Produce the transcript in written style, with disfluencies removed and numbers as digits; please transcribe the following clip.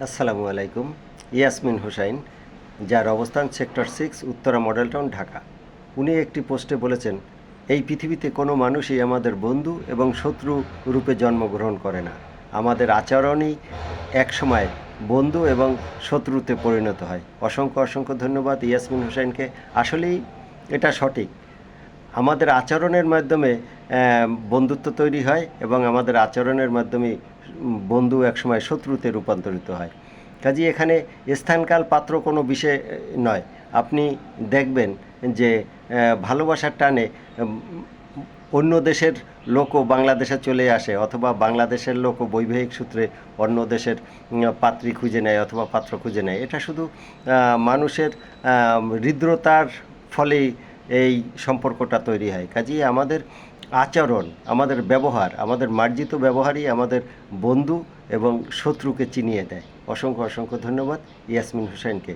আসসালামু আলাইকুম। ইয়াসমিন হোসাইন, যার অবস্থান sector 6, Uttara model town, Dhaka. উনি একটি পোস্টে বলেছেন, এই পৃথিবীতে কোনো মানুষই আমাদের বন্ধু এবং শত্রু রূপে জন্মগ্রহণ করে না। আমাদের আচরণই একসময় বন্ধু এবং শত্রুতে পরিণত হয়। অসংখ্য অসংখ্য ধন্যবাদ ইয়াসমিন হোসাইনকে। আসলেই এটা সঠিক। আমাদের আচরণের মাধ্যমে বন্ধুত্ব তৈরি হয় এবং আমাদের আচরণের মাধ্যমে বন্ধু একসময় শত্রুতে রূপান্তরিত হয়। কাজেই এখানে স্থানকাল পাত্র কোনো বিষয় নয়। আপনি দেখবেন যে ভালোবাসার টানে অন্য দেশের লোকও বাংলাদেশে চলে আসে, অথবা বাংলাদেশের লোকও বৈবাহিক সূত্রে অন্য দেশের পাত্রী খুঁজে নেয় অথবা পাত্র খুঁজে নেয়। এটা শুধু মানুষের হৃদ্রতার ফলেই এই সম্পর্কটা তৈরি হয়। কাজেই আমাদের আচরণ, আমাদের ব্যবহার, আমাদের মার্জিত ব্যবহারই আমাদের বন্ধু এবং শত্রুকে চিনিয়ে দেয়। অসংখ্য অসংখ্য ধন্যবাদ ইয়াসমিন হোসেনকে।